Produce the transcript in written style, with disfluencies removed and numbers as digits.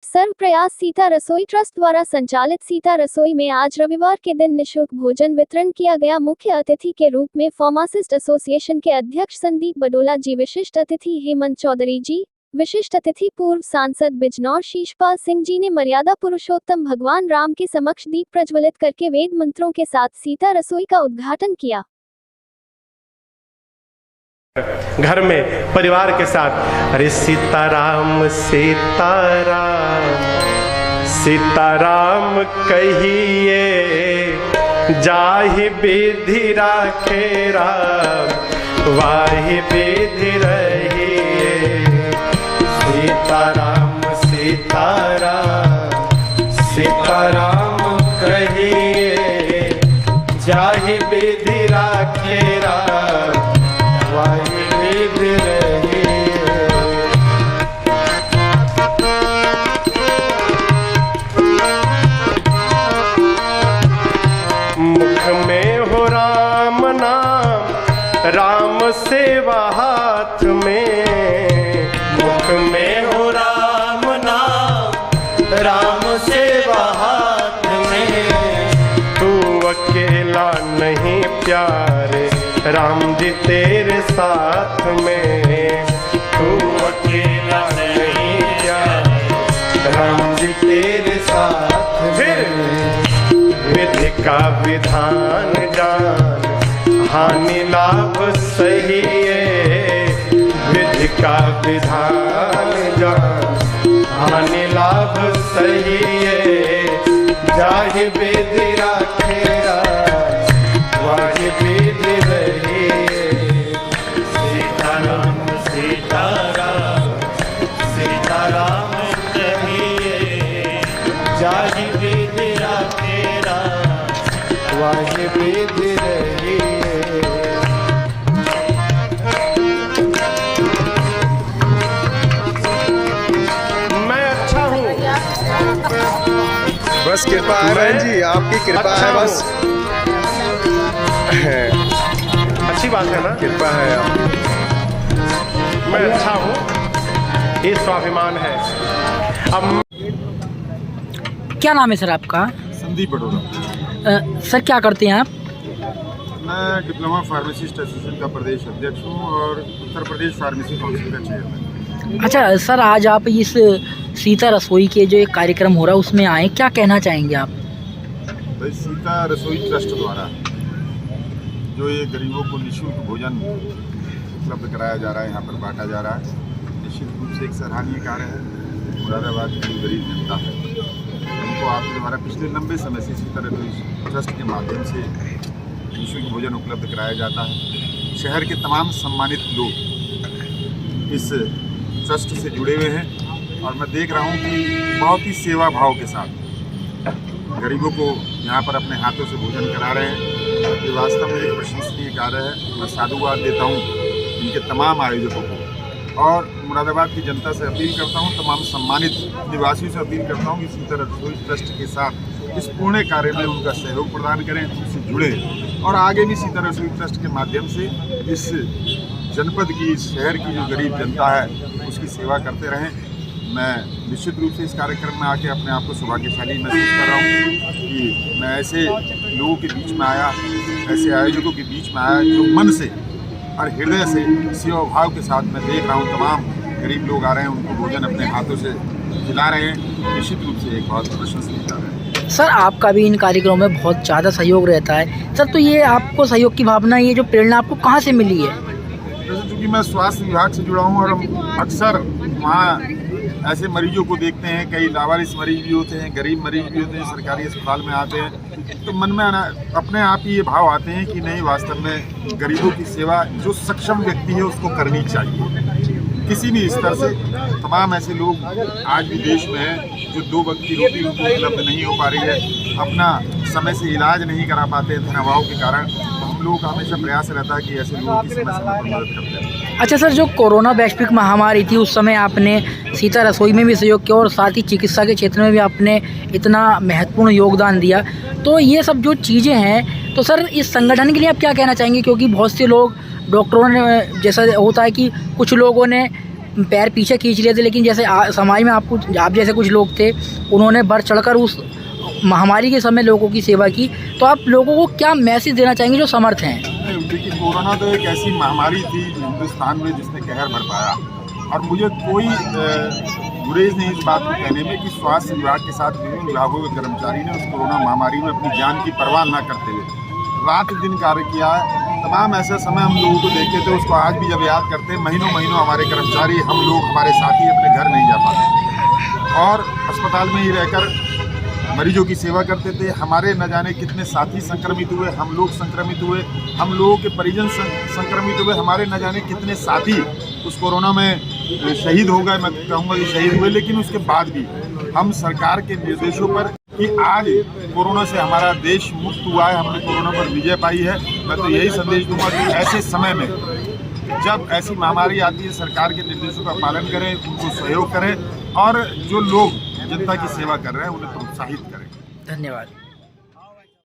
सर्व प्रयास सीता रसोई ट्रस्ट द्वारा संचालित सीता रसोई में आज रविवार के दिन निःशुल्क भोजन वितरण किया गया। मुख्य अतिथि के रूप में फार्मासिस्ट एसोसिएशन के अध्यक्ष संदीप बडोला जी, विशिष्ट अतिथि हेमंत चौधरी जी, विशिष्ट अतिथि पूर्व सांसद बिजनौर शीशपाल सिंह जी ने मर्यादा पुरुषोत्तम भगवान राम के समक्ष दीप प्रज्वलित करके वेद मंत्रों के साथ सीता रसोई का उद्घाटन किया। घर में परिवार के साथ अरे सीताराम सीताराम सीताराम कहिए, जाहि विधि राखे राम वाहि विधि रहिए। सीताराम सीताराम सीताराम कहिए, जाहि विधि राखे राम वाहि विधि रहिए। मुख में हो राम नाम, राम सेवा हाथ में। मुख में हो राम नाम, राम सेवा हाथ में। तू अकेला नहीं प्यारे, राम जी तेरे साथ में। तू अकेला नहीं प्यारे, राम जी तेरे साथ में। विधि का विधान जान, हानि लाभ सही है। विधि का विधान जान, हानि लाभ सही है। जाहि विधि राखे राम वाहि विधि रहिए। सीताराम सीताराम सीताराम कहिए, जाहि विधि राखे राम वाहि विधि रहिए। मैं अच्छा हूँ, बस कृपा है बहन जी, आपकी कृपा है बस। अच्छी बात है ना, कृपा है आपकी। मैं अच्छा हूँ, ये स्वाभिमान है। अब क्या नाम है सर आपका? संदीप बडोला। सर क्या करते हैं आप? मैं डिप्लोमा फार्मासिस्ट एसोसिएशन का प्रदेश अध्यक्ष हूँ और उत्तर प्रदेश फार्मेसी काउंसिल का चेयरमैन। अच्छा सर, आज आप इस सीता रसोई के जो एक कार्यक्रम हो रहा है उसमें आए, क्या कहना चाहेंगे आप? भाई, सीता रसोई ट्रस्ट द्वारा जो ये गरीबों को निःशुल्क भोजन उपलब्ध कराया जा रहा है, यहाँ पर बांटा जा रहा है, निश्चित रूप से एक सराहनीय कार्य है। मुरादाबाद की गरीब जनता है, उनको आपके द्वारा पिछले लंबे समय से सीता रसोई ट्रस्ट के माध्यम से निःशुल्क भोजन उपलब्ध कराया जाता है। शहर के तमाम सम्मानित लोग इस ट्रस्ट से जुड़े हुए हैं और मैं देख रहा हूँ कि बहुत ही सेवा भाव के साथ गरीबों को यहाँ पर अपने हाथों से भोजन करा रहे हैं। ये वास्तव में एक प्रशंसनीय कार्य है। मैं साधुवाद देता हूँ इनके तमाम आयोजकों को और मुरादाबाद की जनता से अपील करता हूँ, तमाम सम्मानित निवासियों से अपील करता हूँ कि सीता रसोई ट्रस्ट के साथ इस पूर्ण कार्य में उनका सहयोग प्रदान करें, उनसे जुड़े और आगे भी सीता रसोई ट्रस्ट के माध्यम से इस जनपद की, इस शहर की जो गरीब जनता है उसकी सेवा करते रहें। मैं निश्चित रूप से इस कार्यक्रम में आके अपने आप को सौभाग्यशाली महसूस कर रहा हूँ कि मैं ऐसे लोगों के बीच में आया, ऐसे आयोजकों के बीच में आया जो मन से और हृदय से सेवा भाव के साथ मैं देख रहा हूँ तमाम गरीब लोग आ रहे हैं, उनको भोजन अपने हाथों से खिला रहे हैं। निश्चित रूप से एक बहुत प्रशंसनीय कार्य है। सर आपका भी इन कार्यक्रमों में बहुत ज़्यादा सहयोग रहता है सर, तो ये आपको सहयोग की भावना, ये जो प्रेरणा आपको कहाँ से मिली है? जैसे चूँकि मैं स्वास्थ्य विभाग से जुड़ा हूँ और हम अक्सर वहाँ ऐसे मरीजों को देखते हैं, कई लावारिस मरीज भी होते हैं, गरीब मरीज भी होते हैं, सरकारी अस्पताल में आते हैं, तो मन में अपने आप ही ये भाव आते हैं कि नहीं, वास्तव में गरीबों की सेवा जो सक्षम व्यक्ति है उसको करनी चाहिए किसी भी स्तर से। तमाम ऐसे लोग आज भी देश में हैं जो 2 वक्त की रोटी उनको उपलब्ध नहीं हो पा रही है, अपना समय से इलाज नहीं करा पाते हैं धन अभाव के कारण। हम लोगों का हमेशा प्रयास रहता है कि ऐसे लोगों की समय समय पर मदद करते हैं। अच्छा सर, जो कोरोना वैश्विक महामारी थी उस समय आपने सीता रसोई में भी सहयोग किया और साथ ही चिकित्सा के क्षेत्र में भी आपने इतना महत्वपूर्ण योगदान दिया, तो ये सब जो चीज़ें हैं, तो सर इस संगठन के लिए आप क्या कहना चाहेंगे? क्योंकि बहुत से लोग डॉक्टरों ने, जैसा होता है कि कुछ लोगों ने पैर पीछे खींच लिए थे, लेकिन जैसे समाज में आप जैसे कुछ लोग थे, उन्होंने बढ़ चढ़कर उस महामारी के समय लोगों की सेवा की। तो आप लोगों को क्या मैसेज देना चाहेंगे जो समर्थ हैं? देखिए, कोरोना तो एक ऐसी महामारी थी हिंदुस्तान में जिसने कहर बरपाया, और मुझे कोई गुरेज नहीं इस बात को कहने में कि स्वास्थ्य विभाग के साथ विभिन्न विभागों के कर्मचारी ने उस कोरोना महामारी में अपनी जान की परवाह न करते हुए रात दिन कार्य किया है। तमाम ऐसे समय हम लोगों को देखते थे, उसको आज भी जब याद करते हैं, महीनों हमारे कर्मचारी, हम लोग, हमारे साथी अपने घर नहीं जा पाते और अस्पताल में ही रहकर मरीजों की सेवा करते थे। हमारे न जाने कितने साथी संक्रमित हुए, हम लोग संक्रमित हुए, हम लोगों के परिजन संक्रमित हुए, हमारे न जाने कितने साथी उस कोरोना में शहीद हो गए। मैं कहूँगा कि शहीद हुए, लेकिन उसके बाद भी हम सरकार के निर्देशों पर कि आज कोरोना से हमारा देश मुक्त हुआ है, हमने कोरोना पर विजय पाई है। मैं तो यही संदेश दूंगा कि ऐसे समय में जब ऐसी महामारी आती है, सरकार के निर्देशों का पालन करें, उनको सहयोग करें और जो लोग जनता की सेवा कर रहे हैं उन्हें प्रोत्साहित करें। धन्यवाद।